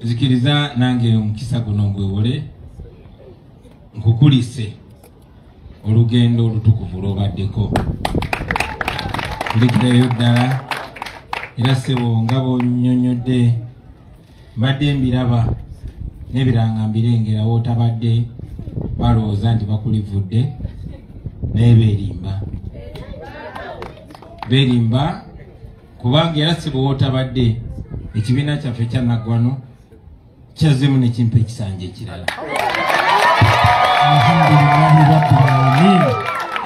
zikiriza nange omukisa guno ngwewole nkukulise olugendo olutukuvu lwobaddeko kulikirayo ddala era ssebo nga bonyonyodde mbadde mbiraba n'ebiranga mbirengera wootabadde balowooza nti bakulivudde naye beerimba kubanga era ssebo wootabadde ekibiina kyaffe kya Naggwano kyazzemu nekimpa ekisanja ekirala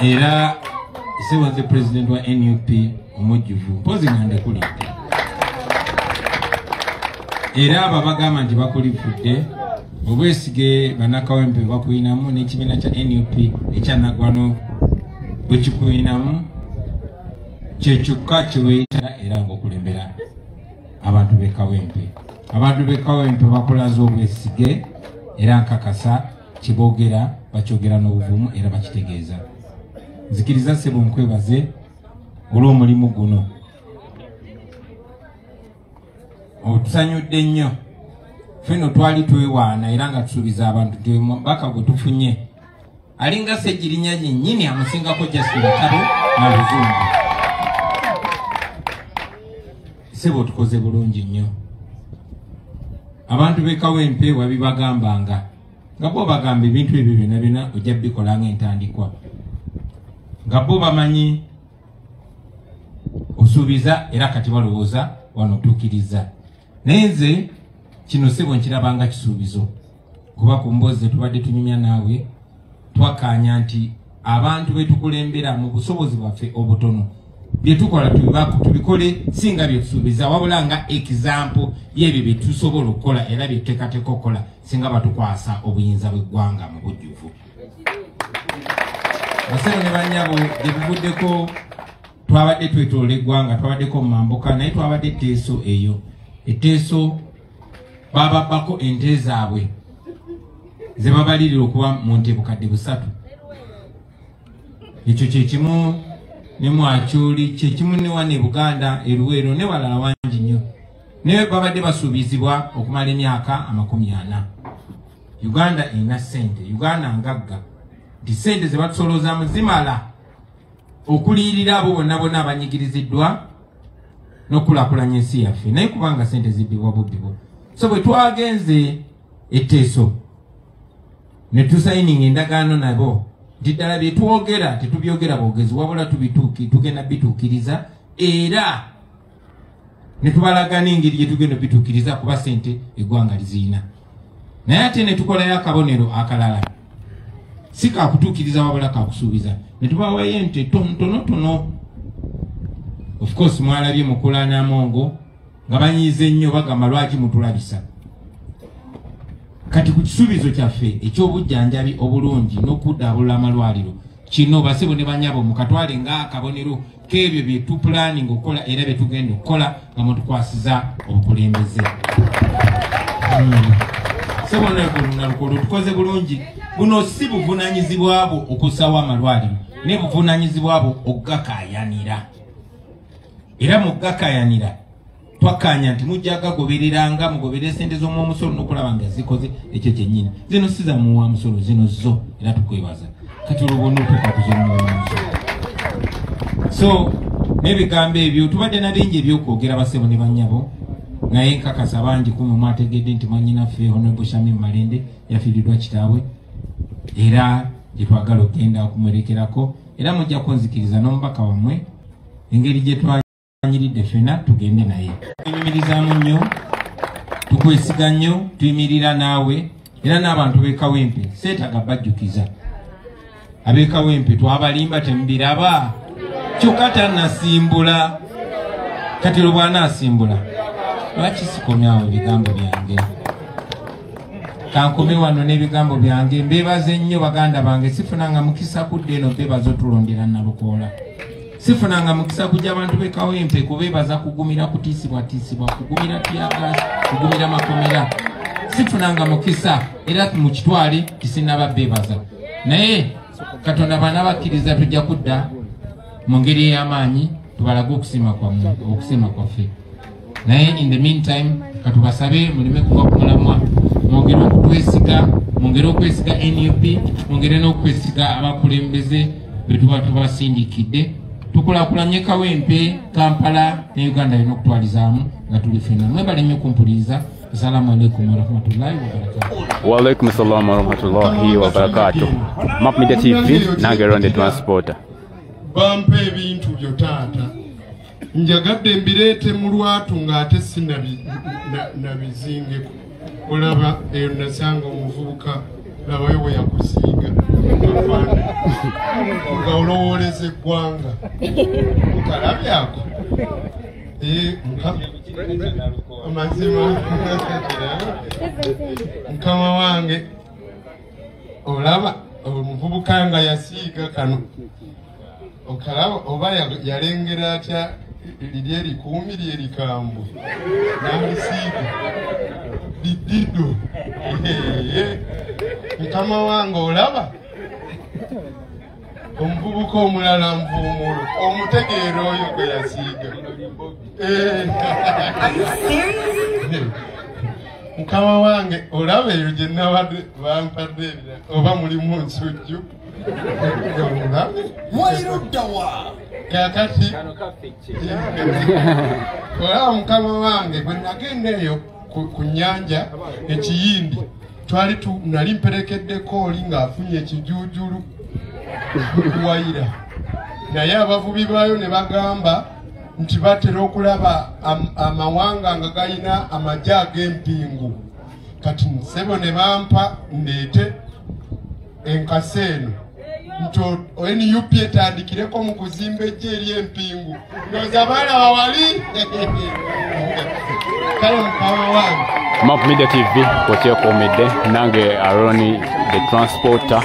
era ssebo nze president wa NUP omujjuvu mpozi nga ndekulidde era abo bagamba nti bakulivudde obwesige bannakawempe bakuyinamu n'ekibiina kya NUP ekya Naggwano bwe kikuyinamu kyekikka kiweeta era ng'okulembera abantu b'ekawempe. Abantu b'ekawempe bakulaza obwesige era nkakasa kiboogera bakyogera n'obuvumu era bakitegeeza. Nzikiriza ssebo nkwebaze olw'omulimu guno. Otusanyudde nnyo. Ffenno twali twewaana era nga tusuubiza abantu nti omubaka gwe tufunye alinga Ssegirinya yennyini amusingako Justin Kabo na Luzungu. Ssebo tukoze bulungi nnyo. Abantu b'ekawempe wabibagambanga nga bo bagamba ebintu ebyo byonna ojja bikola ng'entandikwa nga bo bamanyi osuubiza era kati balowooza wano otuukiriza. Naye nze kino ssebo nkirabanga kisuubizo kuba ku mboozi tubadde tunyumya naawe twakkaanya nti abantu betukulembera mu busobozi bwaffe obutono byetukola tubikole singa byetusuubiza wabula nga example y'ebyo byetusobola okukola era byetuteekateeka okukola singa batukwasa obuyinza bw'eggwanga mu bujjuvu. Basebo ne bannyabo gye tuvuddeko twabadde twetoola eggwanga twabaddeko mu mambuka naye twabadde etteeso eyo. Etteeso bababbako ente zaabwe ze babalirira okuba mu nte bukadde 3. Ekyo kyekimu ne Mwakyoli kyekimu ne wane Buganda Eruwero ne walala wangi nnyo naye babadde basuubizibwa okumala emyaka 40. Uganda erina ssente, Uganda ngagga nti ssente ze batusoloozamu zimala okuliyirira abo bonna abanyigiriziddwa n'okulaakulanya ensi yaffe naye kubanga ssente zibbibwa bubbibwa. So bwe twagenze etteeso ne tusayininga endagaano nabo nti ddala bye twogera tetubyogera bwogezi wabula tugenda bituukiriza era ne tubalaga n'engeri gye tugenda bituukiriza kuba ssente eggwanga liziina. Naye ate ne tukolayo akabonero akalala si kakutuukiriza wabula kakusuubiza ne tubawayo ente tonotono. Of course mwalabye Mukula n'Amongo nga banyiize nnyo bagamba lwaki mutulabisa. Kati ku kisuubizo kyaffe eky'obujjanjabi obulungi n'okuddaabulula amalwaliro kino basebo ne bannyabo mukatwale ng'akabonero k'ebyo bye tupulaninga okukola era bye tugenda okukola nga mutukwasiza obukulembeze. Sebo nalukolo tukoze bulungi. Buno si buvunaanyizibwa bwo okusawo amalwaliro naye buvunaanyizibwa bwo okugakaayanira. Era mu gakaayanira twakkaanya nti mujja gagobereranga mugoberere ssente z'omwomusolo n'okulaba nga zikoze ekyo kyennyini. Zino si za muwa musolo zino zo era tukwebaza kati olwobona otuuka kuzomwomusolo. So n'ebigambo ebyo tubadde na bingi ebyokwogera basebo ne bannyabo naye nkakasa bangi kumwe mwategedde nti mwannyinaffe Honorable Shamim Malende yafiiriddwa kitaabwe era gye twagala okgenda okumwerekerako era mujja kunzikiriza n'omubaka wammwe engeri gye twanyiridde ffena tugende naye. Tuyimirizaamu nnyo tukwesiga nnyo tuyimirira naawe era n'abantu b'ekawempe seetaaga bajjukiza. Ab'ekawempe twabalimba temubiraba kyokka tannasimbula kati lwe bw'anaasimbula lwaki sikomyawo ebigambo byange kankome wano n'ebigambo byange. Mbeebaze nnyo baganda bange sifunanga mukisa kudde eno beebaza otulondera Nalukoola. Sifunanga mukisa kujja abantu b'ekawempe kubeebaza kugumira kutiisibwa kugumira tyagaasi kugumira makomera. Sifunanga mukisa era mu kitwale kisinaba beebaza naye Katonda bana bakkiriza tujja kudda mu ngeri ey'amaanyi tubalaga okusiima kwaffe. naye in the meantime katubasabe mulime kuva ku mulamwa mwongere okutwesiga mwongere okwesiga NUP mwongere n'okwesiga abakulembeze betuba tubasindikidde tukulaakulanye Kawempe Kampala ne Uganda ino okutwalizaamu nga tuli ffenna mwebale nnyo kumpuliriza. Assalamu alaikum warahmatullahi wabarakatuh. Wa alaikum assalam warahmatullahi wabarakatuh. Map Media TV nange Ronde Transporter. Bampe ebintu byo taata njagadde mbirete mu lwatu ng'ate nabizingeko olaba eyo nasanga omuvubuka labayo bwe yakusiiga nga olowooleza eggwanga okalabyako amazima mukama wange olaba omuvubuka nga yasiiga kano okalaba oba yalengera atya liri erikuumi lyerikambwe n'alisiiga liddido mukama wange olaba omuvubuka omulala nvuumulo omutegeera oyo gwe yasiiga mukama wange olaba eyo gye nabadde bampadde oba mulimu nsujju olabe kakati olaba mukama wange bwe nagenda eyo ku nnyanja ekiyindi twali nali mperekeddeko oli ng'afunye ekijuujulu kuwayira naye abavubi baayo ne bagamba nti batera okulaba amawanga nga galina amagye ag'empingu kati nsebo ne bampa ndeete enkasi eno nti NUP etandikireko mu kuzimba ejje ery'empingu ndowooza balaba wali kale mukama wange Map Media TV kwekyekomedde nange Aroni the Transporter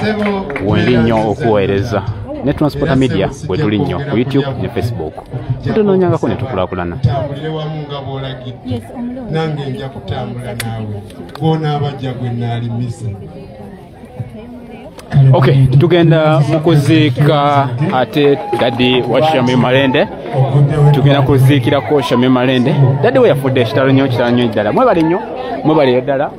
weli nnyo okuweereza ne Transporter Media bwe tuli nnyo ku YouTube ne Facebook tutonoonyangako ne tukulaakulana tambulire wamu nga bw'olagidde nange nja kutambula naawe gw'onaabajja gwe naalimisa. Okay, tugenda mukuziika ate Daddy wa Shamim Malende tugenda kuziikirako Shamim Malende Daddy we yafudde ekitalo nnyo ddala mwebale nnyo mwebale ddala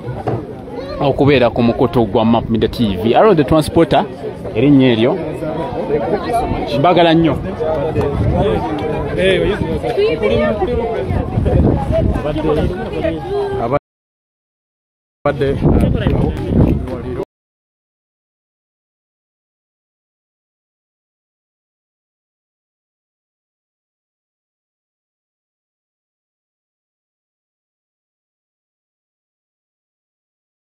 okubeera ku mukutu gwa Map Media TV Around the Transporter erinnya eryo bagala nnyo abadde